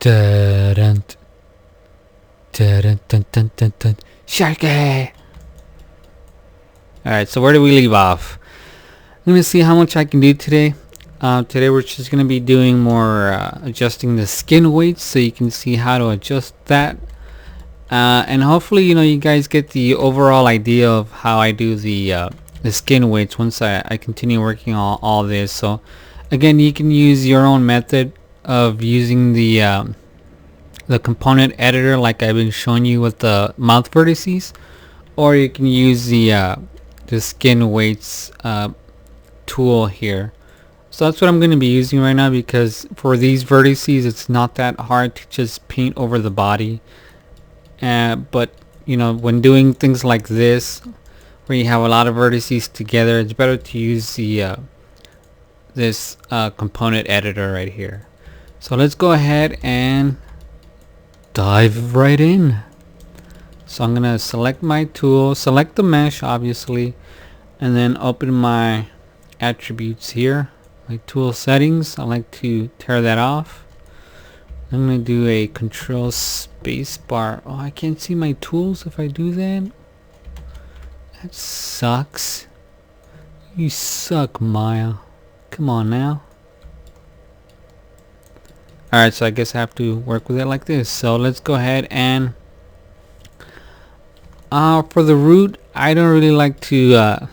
Dun, dun, dun, dun, dun, dun. Sharky! Alright, so where do we leave off? I'm going to see how much I can do today. Today we're just going to be doing more adjusting the skin weights, so you can see how to adjust that. And hopefully, you guys get the overall idea of how I do the skin weights once I continue working on all this. So again, you can use your own method of using the component editor like I've been showing you with the mouth vertices, or you can use the skin weights tool here. So that's what I'm going to be using right now, because for these vertices it's not that hard to just paint over the body. But when doing things like this where you have a lot of vertices together, it's better to use the this component editor right here. So let's go ahead and dive right in. So I'm gonna select my tool, select the mesh obviously, and then open my attributes here, my tool settings. I like to tear that off. I'm gonna do a control space bar. Oh, I can't see my tools if I do that. That sucks. You suck, Maya. Come on now. Alright, so I guess I have to work with it like this. So let's go ahead and for the root, I don't really like to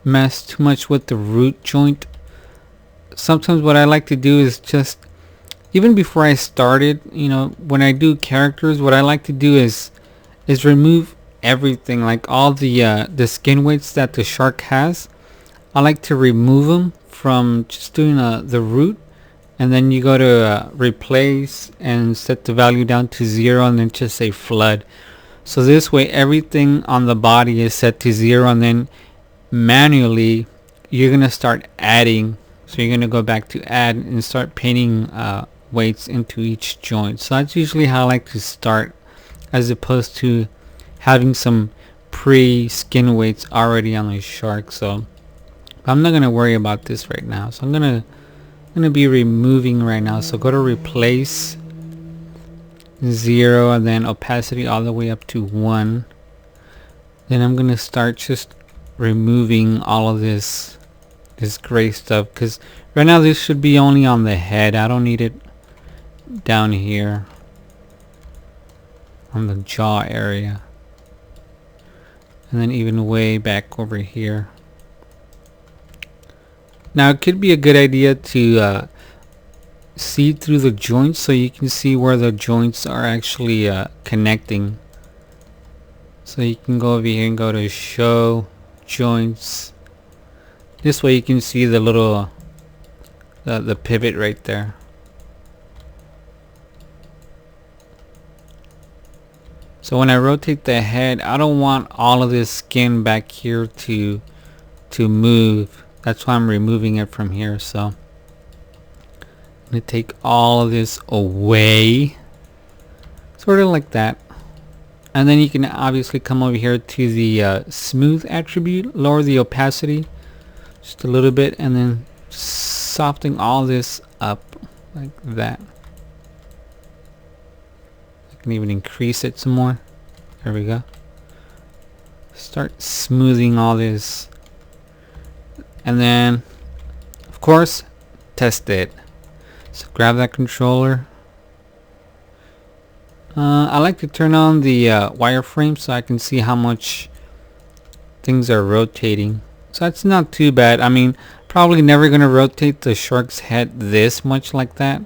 mess too much with the root joint. Sometimes what I like to do is just, even before I started, when I do characters, what I like to do is remove everything, like all the skin weights that the shark has. I like to remove them from just doing the root, and then you go to replace and set the value down to 0, and then just say flood. So this way everything on the body is set to 0, and then manually you're gonna start adding. So you're gonna go back to add and start painting weights into each joint. So that's usually how I like to start, as opposed to having some pre-skin weights already on the shark. So I'm not gonna worry about this right now. So I'm gonna be removing right now. So go to replace, 0, and then opacity all the way up to 1. Then I'm gonna start just removing all of this gray stuff, because right now this should be only on the head. I don't need it down here on the jaw area, and then even way back over here. Now it could be a good idea to see through the joints, so you can see where the joints are actually connecting. So you can go over here and go to show joints. This way you can see the little the pivot right there. So when I rotate the head, I don't want all of this skin back here to move. That's why I'm removing it from here. So I'm gonna take all of this away, sort of like that. And then you can obviously come over here to the smooth attribute, lower the opacity just a little bit, and then softening all this up like that. I can even increase it some more. There we go. Start smoothing all this, and then of course test it. So grab that controller. I like to turn on the wireframe so I can see how much things are rotating. So that's not too bad. I mean, probably never gonna rotate the shark's head this much like that.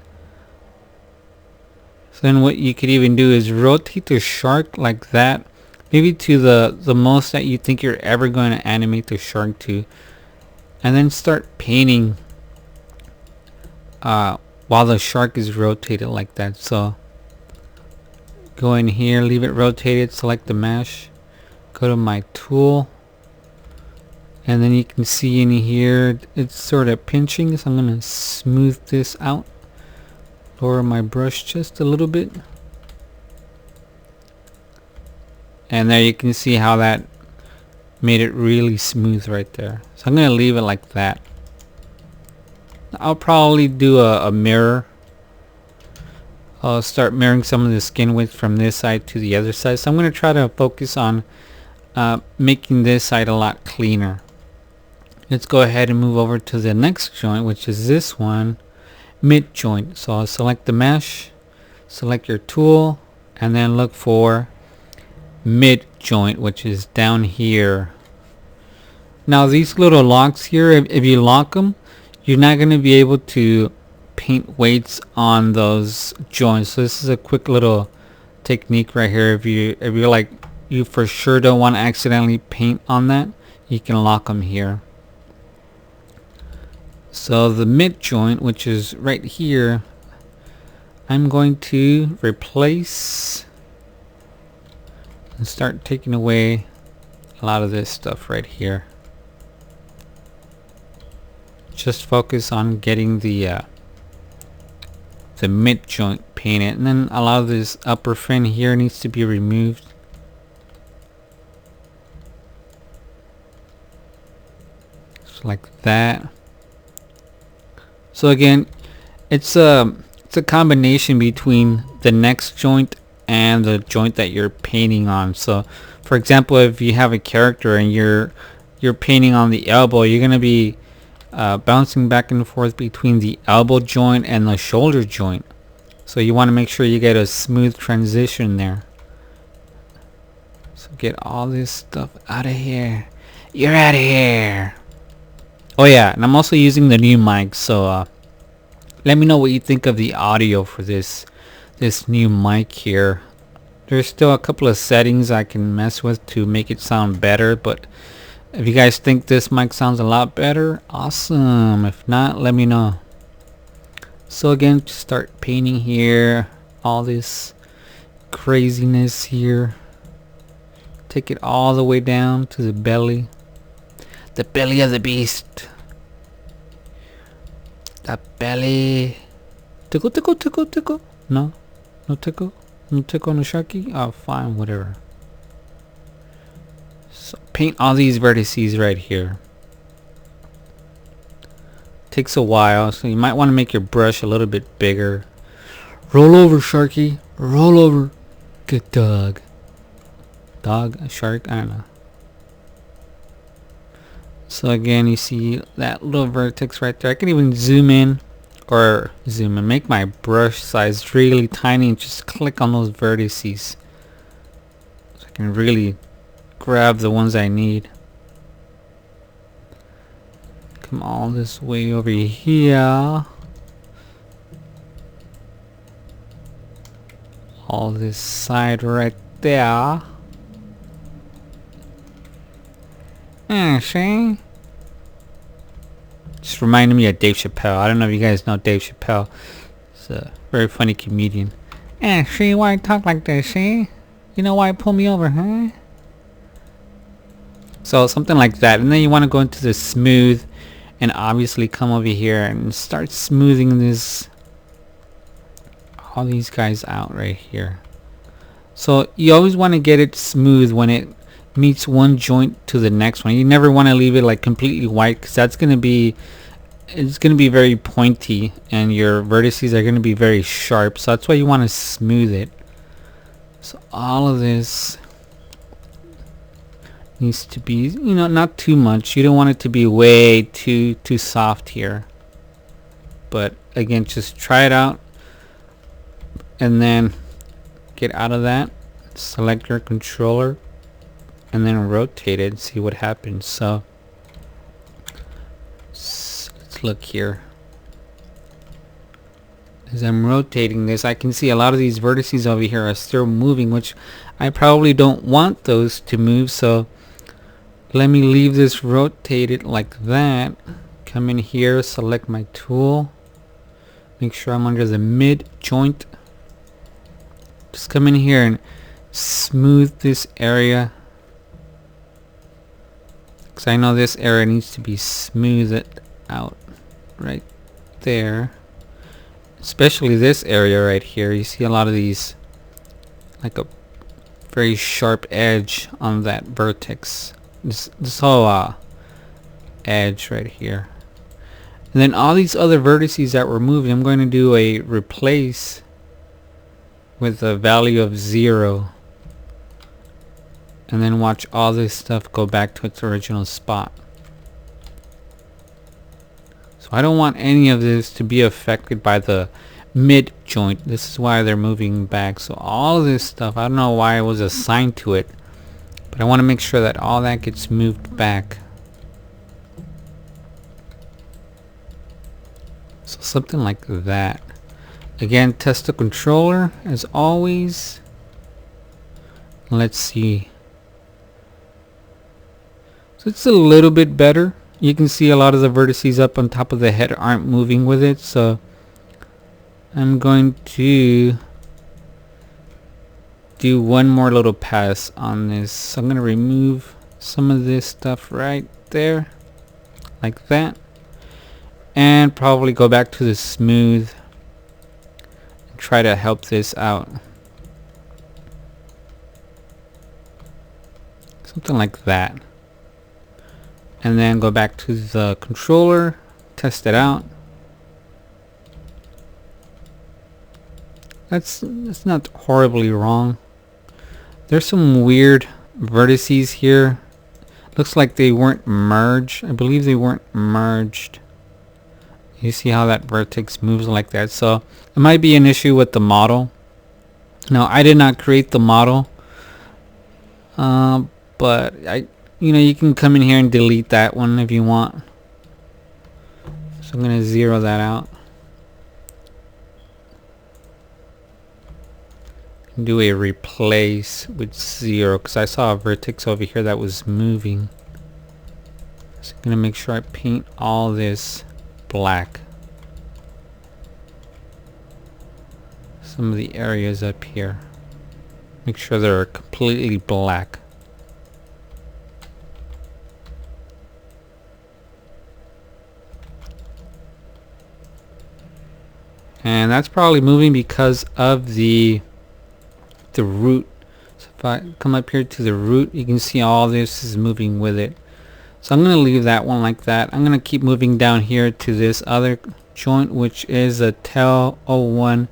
So then what you could even do is rotate the shark like that, maybe to the most that you think you're ever going to animate the shark to, and then start painting while the shark is rotated like that. So go in here, leave it rotated, select the mesh, go to my tool, and then you can see in here it's sort of pinching. So I'm going to smooth this out, lower my brush just a little bit, and there you can see how that made it really smooth right there. So I'm going to leave it like that. I'll probably do a mirror I'll start mirroring some of the skin width from this side to the other side. So I'm going to try to focus on making this side a lot cleaner. Let's go ahead and move over to the next joint, which is this one, mid joint. So I'll select the mesh, select your tool, and then look for mid joint, which is down here. Now these little locks here, if you lock them, you're not going to be able to paint weights on those joints. So this is a quick little technique right here. If you're like, you for sure don't want to accidentally paint on that, you can lock them here. So the mid joint, which is right here, I'm going to replace and start taking away a lot of this stuff right here. Just focus on getting the mid joint painted, and then a lot of this upper fin here needs to be removed. Just like that. So again, it's a combination between the next joint and the joint that you're painting on. So for example, if you have a character and you're painting on the elbow, you're gonna be bouncing back and forth between the elbow joint and the shoulder joint. So you want to make sure you get a smooth transition there. So get all this stuff out of here. You're out of here. Oh yeah, and I'm also using the new mic, so let me know what you think of the audio for this new mic here. There's still a couple of settings I can mess with to make it sound better, but if you guys think this mic sounds a lot better, awesome. If not, let me know. So again, just start painting here, all this craziness here. Take it all the way down to the belly. The belly of the beast. The belly. Tickle, tickle, tickle, tickle. No? No tickle? No tickle on the Sharky? Oh, fine, whatever. So paint all these vertices right here. Takes a while, so you might want to make your brush a little bit bigger. Roll over, Sharky. Roll over. Good dog. Dog? A shark? I don't know. So again, you see that little vertex right there. I can even zoom in, or zoom and make my brush size really tiny and just click on those vertices. So I can really grab the ones I need. Come all this way over here. All this side right there. See? Just reminded me of Dave Chappelle. I don't know if you guys know Dave Chappelle. He's a very funny comedian. See why I talk like this, see? You know why you pull me over, huh? So something like that. And then you want to go into the smooth and obviously come over here and start smoothing this, all these guys out right here. So you always want to get it smooth when it meets one joint to the next one. You never want to leave it like completely white, because that's going to be, it's going to be very pointy and your vertices are going to be very sharp. So that's why you want to smooth it. So all of this needs to be, you know, not too much. You don't want it to be way too soft here. But again, just try it out and then get out of that. Select your controller and then rotate it and see what happens. So let's look here. As I'm rotating this, I can see a lot of these vertices over here are still moving, which I probably don't want those to move. So let me leave this rotated like that. Come in here, select my tool, make sure I'm under the mid joint. Just come in here and smooth this area, because I know this area needs to be smoothed out right there. Especially this area right here. You see a lot of these, like a very sharp edge on that vertex. This whole edge right here. And then all these other vertices that we're moving, I'm going to do a replace with a value of 0. And then watch all this stuff go back to its original spot. So I don't want any of this to be affected by the mid joint. This is why they're moving back. So all of this stuff, I don't know why it was assigned to it, but I want to make sure that all that gets moved back. So something like that. Again, test the controller as always. Let's see. So it's a little bit better. You can see a lot of the vertices up on top of the head aren't moving with it. So I'm going to do one more little pass on this. So I'm going to remove some of this stuff right there, like that, and probably go back to the smooth and try to help this out. Something like that. And then go back to the controller, test it out. That's not horribly wrong. There's some weird vertices here. Looks like they weren't merged. I believe they weren't merged. You see how that vertex moves like that. So it might be an issue with the model. Now I did not create the model, but you can come in here and delete that one if you want. So I'm gonna zero that out. Do a replace with 0 because I saw a vertex over here that was moving. So I'm gonna make sure I paint all this black. Some of the areas up here, make sure they're completely black. And that's probably moving because of the root. So if I come up here to the root, you can see all this is moving with it. So I'm going to leave that one like that. I'm going to keep moving down here to this other joint, which is a tail 01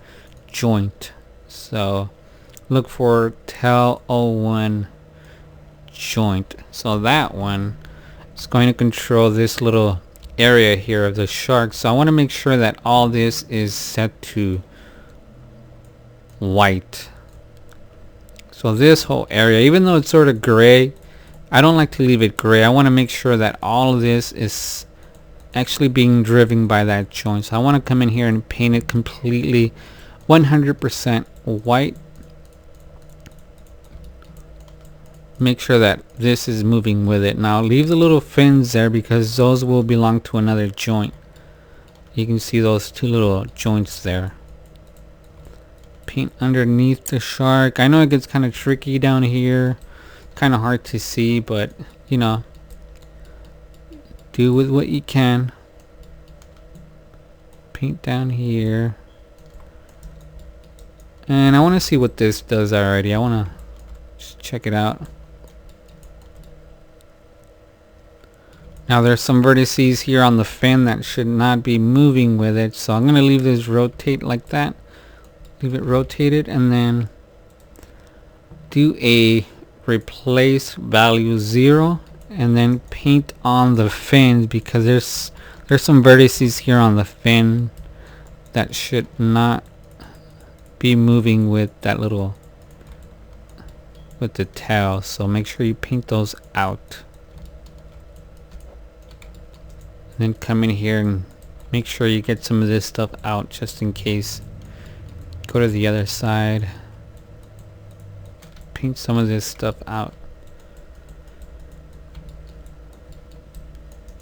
joint. So look for tail 01 joint. So that one is going to control this little area here of the shark. So I want to make sure that all this is set to white. So this whole area, even though it's sort of gray, I don't like to leave it gray. I want to make sure that all of this is actually being driven by that joint. So I want to come in here and paint it completely 100% white. Make sure that this is moving with it. Now leave the little fins there because those will belong to another joint. You can see those two little joints there. Paint underneath the shark. I know it gets kind of tricky down here, kind of hard to see, but do with what you can. Paint down here, and I want to see what this does already. I want to just check it out. Now there's some vertices here on the fin that should not be moving with it, so I'm going to leave this rotate like that. Leave it rotated and then do a replace value 0 and then paint on the fins because there's some vertices here on the fin that should not be moving with that little with the tail. So make sure you paint those out. And then come in here and make sure you get some of this stuff out just in case. Go to the other side, paint some of this stuff out.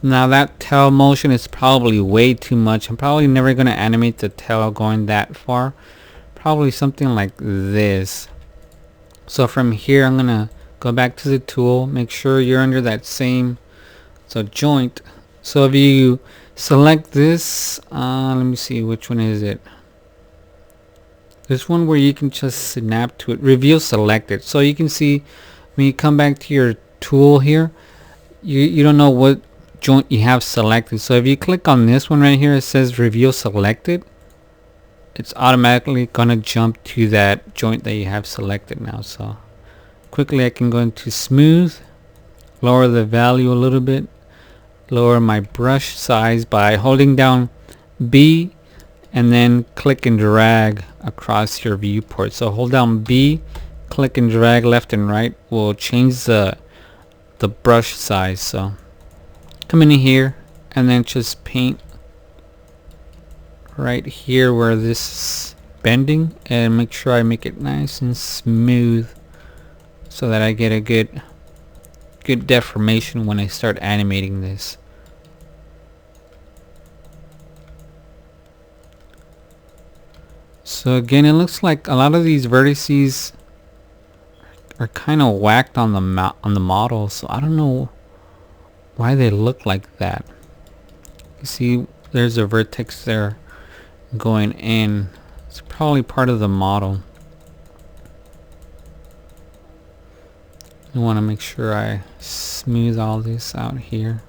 Now that tail motion is probably way too much. I'm probably never going to animate the tail going that far. Probably something like this. So from here I'm going to go back to the tool, make sure you're under that same joint. So if you select this, let me see, which one is it? This one where you can just snap to it, reveal selected. So you can see when you come back to your tool here, you don't know what joint you have selected. So if you click on this one right here, it says reveal selected. it's automatically gonna jump to that joint that you have selected now. So quickly I can go into smooth, lower the value a little bit, lower my brush size by holding down B and then click and drag across your viewport. So hold down B, click and drag left and right will change the brush size. So come in here and then just paint right here where this is bending, and make sure I make it nice and smooth so that I get a good deformation when I start animating this. So again, it looks like a lot of these vertices are kind of whacked on the model, so I don't know why they look like that. You see there's a vertex there going in. It's probably part of the model. I want to make sure I smooth all this out here.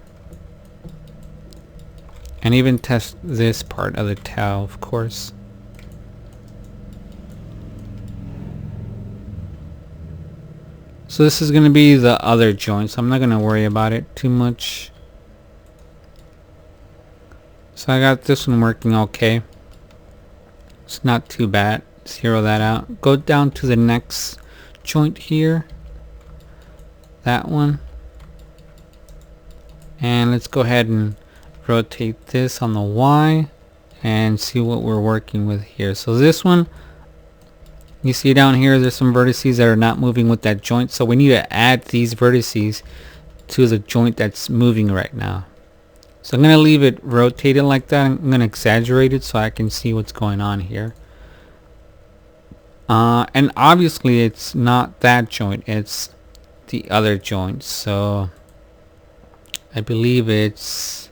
And even test this part of the tail, of course. So this is going to be the other joint, so I'm not going to worry about it too much. So I got this one working okay. It's not too bad. Zero that out. Go down to the next joint here. That one. And let's go ahead and rotate this on the Y and see what we're working with here. So this one, you see down here there's some vertices that are not moving with that joint, so we need to add these vertices to the joint that's moving right now. So I'm going to leave it rotated like that. I'm going to exaggerate it so I can see what's going on here. And obviously it's not that joint, it's the other joint. So I believe it's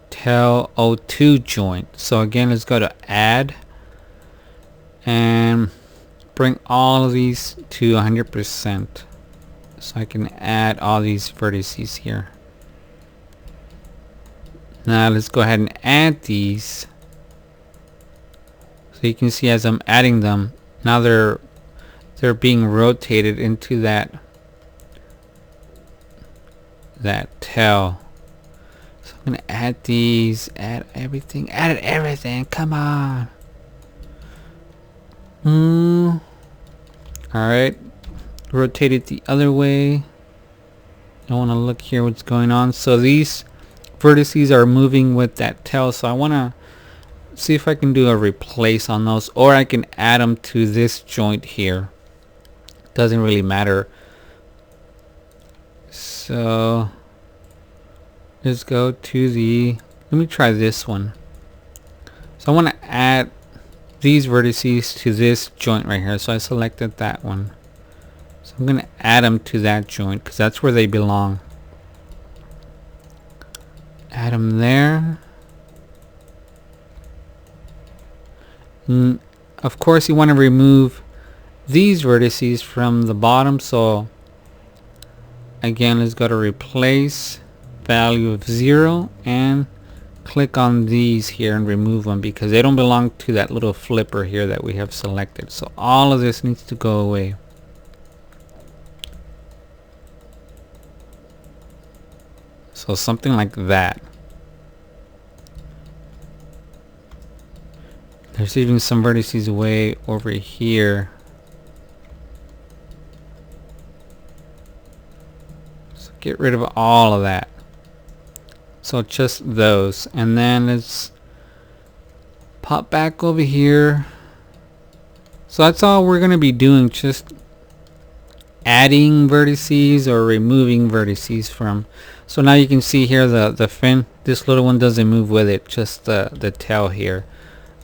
tail 02 joint. So again, let's go to add and bring all of these to 100%. So I can add all these vertices here. Now let's go ahead and add these. So you can see as I'm adding them, now they're being rotated into that tail. So I'm gonna add these, add everything, come on. Alright, rotate it the other way. I want to look here what's going on. So these vertices are moving with that tail, so I want to see if I can do a replace on those, or I can add them to this joint here. Doesn't really matter. So let's go to let me try this one. So I want to add these vertices to this joint right here, so I selected that one. So I'm going to add them to that joint because that's where they belong. Add them there. Of course you want to remove these vertices from the bottom, so again let's go to replace, value of 0, and click on these here and remove them because they don't belong to that little flipper here that we have selected. So all of this needs to go away. So something like that. There's even some vertices way over here. So get rid of all of that. So just those. And then let's pop back over here. So that's all we're going to be doing. Just adding vertices or removing vertices from. So now you can see here the fin. This little one doesn't move with it. Just the tail here.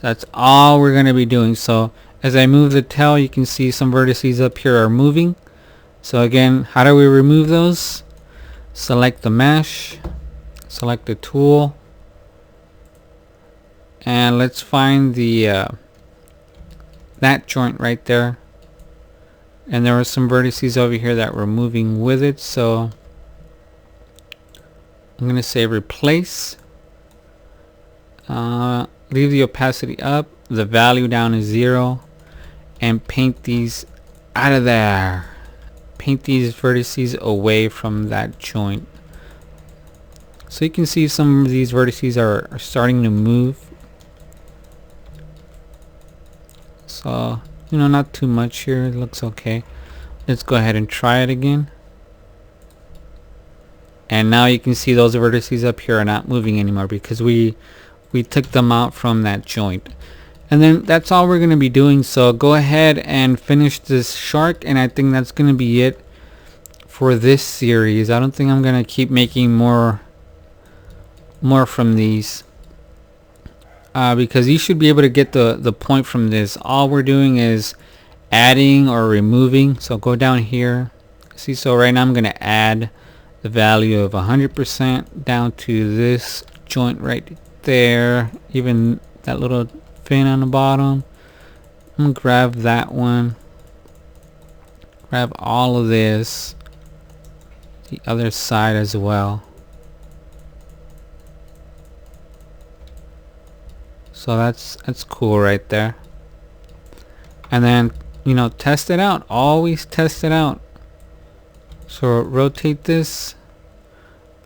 That's all we're going to be doing. So as I move the tail, you can see some vertices up here are moving. So again, how do we remove those? Select the mesh, select the tool, and let's find the that joint right there. And there were some vertices over here that were moving with it, so I'm going to say replace. leave the opacity up, the value down to 0, and paint these out of there. Paint these vertices away from that joint. So you can see some of these vertices are starting to move. So, not too much here. It looks okay. Let's go ahead and try it again. And now you can see those vertices up here are not moving anymore because we took them out from that joint. And then that's all we're going to be doing. So go ahead and finish this shark, and I think that's going to be it for this series. I don't think I'm going to keep making more from these because you should be able to get the point from this. All we're doing is adding or removing. So go down here. See, so right now I'm going to add the value of 100% down to this joint right there, even that little fin on the bottom. I'm gonna grab that one, grab all of this, the other side as well. So that's cool right there. And then test it out. Always test it out. So rotate this.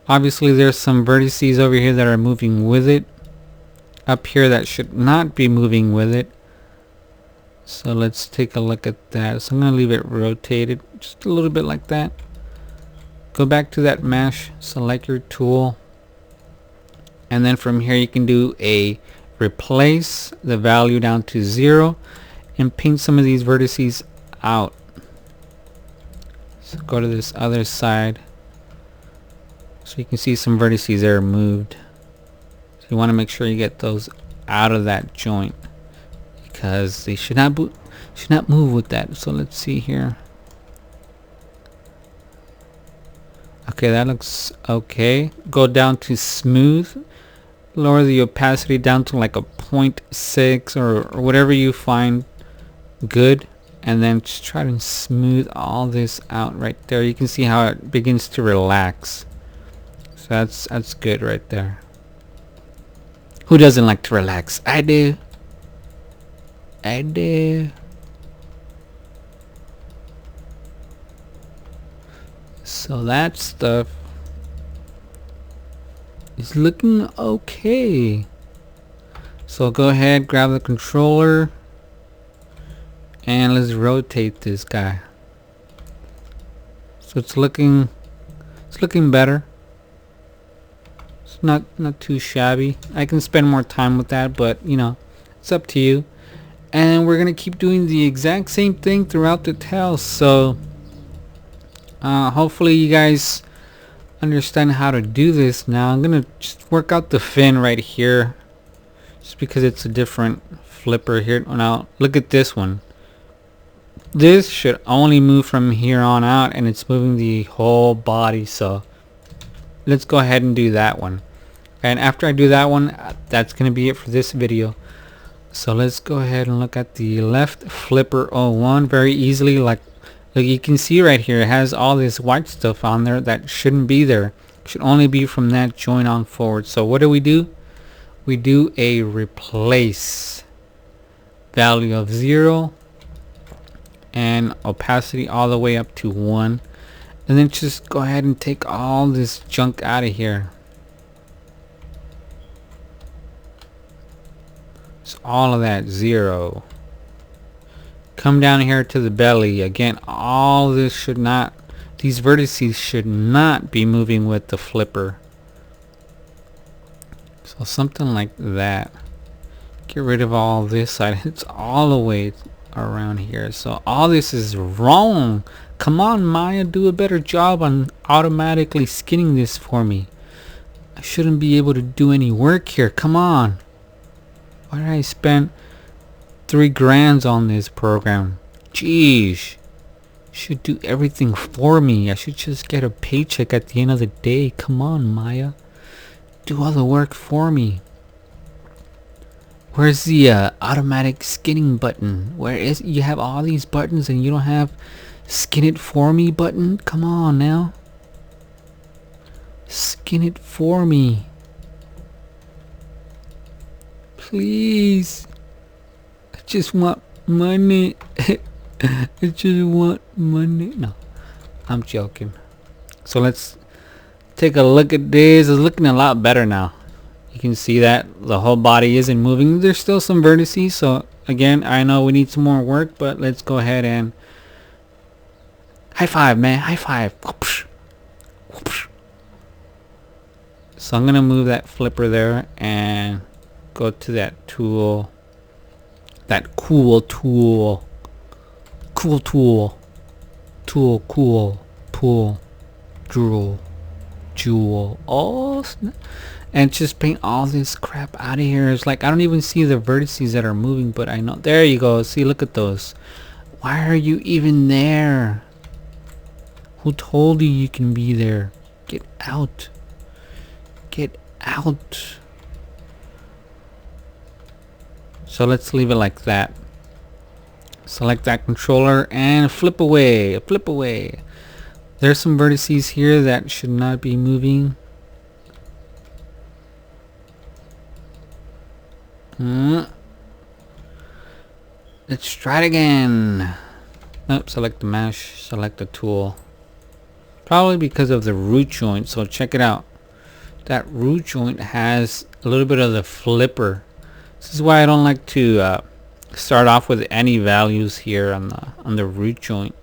Obviously there's some vertices over here that are moving with it. Up here that should not be moving with it. So let's take a look at that. So I'm going to leave it rotated just a little bit like that. Go back to that mesh, select your tool, and then from here you can do a replace the value down to 0 and paint some of these vertices out. So go to this other side. So you can see some vertices there moved. So you want to make sure you get those out of that joint because they should not move with that. So let's see here. Okay, that looks okay. Go down to smooth. Lower the opacity down to like a 0.6 or whatever you find good. And then just try to smooth all this out right there. You can see how it begins to relax. So that's good right there. Who doesn't like to relax? I do. I do. So that stuff is looking okay. So go ahead, grab the controller, and let's rotate this guy. So it's looking better. It's not too shabby. I can spend more time with that, but it's up to you. And we're gonna keep doing the exact same thing throughout the tail. So hopefully you guys understand how to do this now. I'm gonna just work out the fin right here just because it's a different flipper here. Now look at this one. This should only move from here on out, and it's moving the whole body. So let's go ahead and do that one. And after I do that one, that's gonna be it for this video. So let's go ahead and look at the left flipper 01 very easily. Like you can see right here, it has all this white stuff on there that shouldn't be there. It should only be from that joint on forward. So what do? We do a replace value of 0 and opacity all the way up to 1, and then just go ahead and take all this junk out of here. So all of that 0. Come down here to the belly again. All this should not, these vertices should not be moving with the flipper. So something like that. Get rid of all this side. It's all the way around here. So all this is wrong. Come on, Maya, do a better job on automatically skinning this for me. I shouldn't be able to do any work here. Come on. Why did I spend $3 grand on this program? Jeez. Should do everything for me. I should just get a paycheck at the end of the day. Come on, Maya. Do all the work for me. Where's the automatic skinning button? Where is it? You have all these buttons and you don't have skin it for me button? Come on now. Skin it for me. Please. I just want money. I just want money. No, I'm joking. So let's take a look at this. It's looking a lot better now. You can see that the whole body isn't moving. There's still some vertices. So again, I know we need some more work, but let's go ahead and high five, man. High five. Whoopsh. Whoopsh. So I'm going to move that flipper there and go to that tool. That cool tool. Cool tool. Tool, cool. Pool. Drool. Jewel. Oh, snap. And just paint all this crap out of here. It's like I don't even see the vertices that are moving, but I know. There you go. See, look at those. Why are you even there? Who told you you can be there? Get out. Get out. So let's leave it like that. Select that controller and flip away. Flip away. There's some vertices here that should not be moving. Let's try it again. Oh, select the mesh, select the tool. Probably because of the root joint. So check it out. That root joint has a little bit of the flipper. This is why I don't like to start off with any values here on the root joint.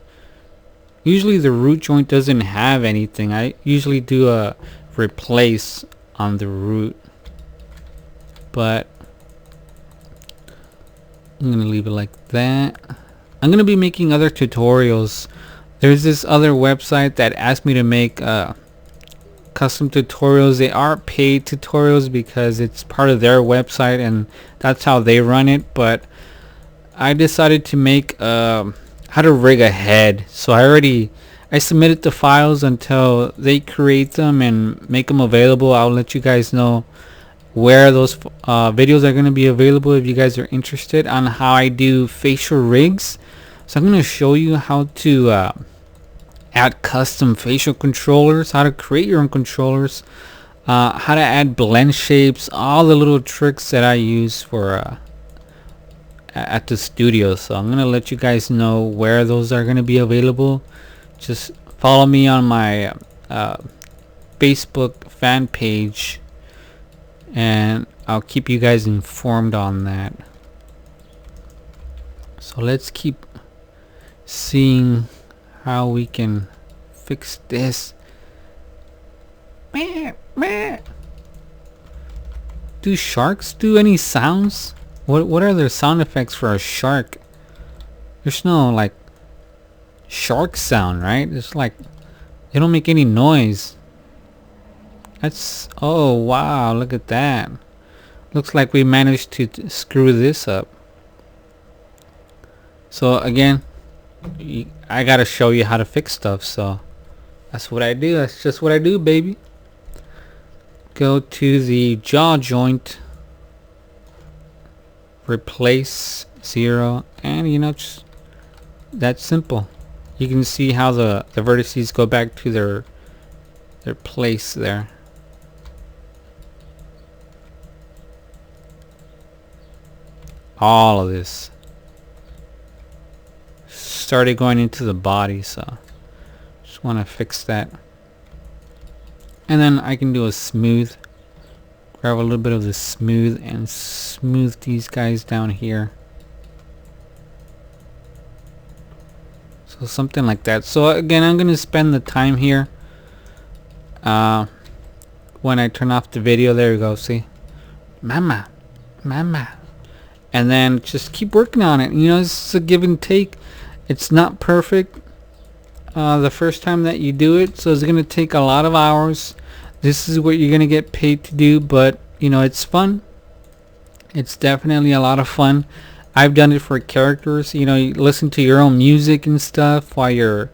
Usually the root joint doesn't have anything. I usually do a replace on the root, but I'm gonna leave it like that. I'm gonna be making other tutorials. There's this other website that asked me to make custom tutorials. They are paid tutorials because it's part of their website and that's how they run it, but I decided to make how to rig a head. So I submitted the files until they create them and make them available. I'll let you guys know where those videos are going to be available if you guys are interested on how I do facial rigs. So I'm going to show you how to add custom facial controllers, how to create your own controllers, how to add blend shapes, all the little tricks that I use for at the studio. So I'm going to let you guys know where those are going to be available. Just follow me on my Facebook fan page and I'll keep you guys informed on that. So let's keep seeing how we can fix this. Do sharks do any sounds? What are their sound effects for a shark? There's no like shark sound, right? It's like they don't make any noise. That's, oh wow, look at that. Looks like we managed to screw this up. So again, I gotta show you how to fix stuff, so that's what I do. That's just what I do, baby. Go to the jaw joint, replace 0, and you know, just that's simple. You can see how the vertices go back to their place there. All of this started going into the body, so just want to fix that. And then I can do a smooth, grab a little bit of the smooth and smooth these guys down here. So something like that. So again, I'm gonna spend the time here when I turn off the video. There we go. See, mama. And then just keep working on it. You know, it's a give and take. It's not perfect the first time that you do it, so it's gonna take a lot of hours. This is what you're gonna get paid to do, but you know, it's fun. It's definitely a lot of fun. I've done it for characters. You know, you listen to your own music and stuff while you're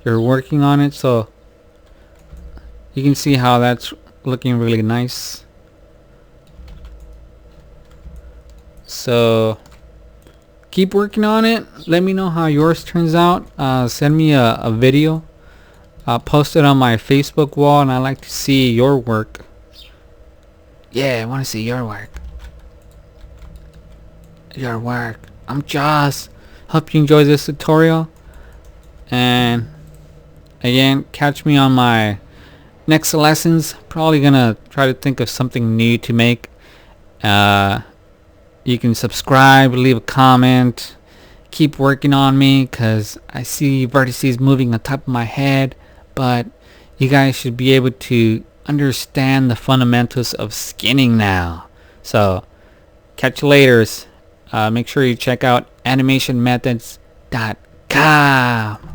working on it, so you can see how that's looking really nice. So keep working on it. Let me know how yours turns out. Send me a video. I'll post it on my Facebook wall, and I like to see your work. Yeah, I want to see your work. your work. I'm Joss. Hope you enjoy this tutorial. And again, catch me on my next lessons. Probably gonna try to think of something new to make. You can subscribe, leave a comment, keep working on me, because I see vertices moving on top of my head, but you guys should be able to understand the fundamentals of skinning now. So catch you later. Make sure you check out animationmethods.com.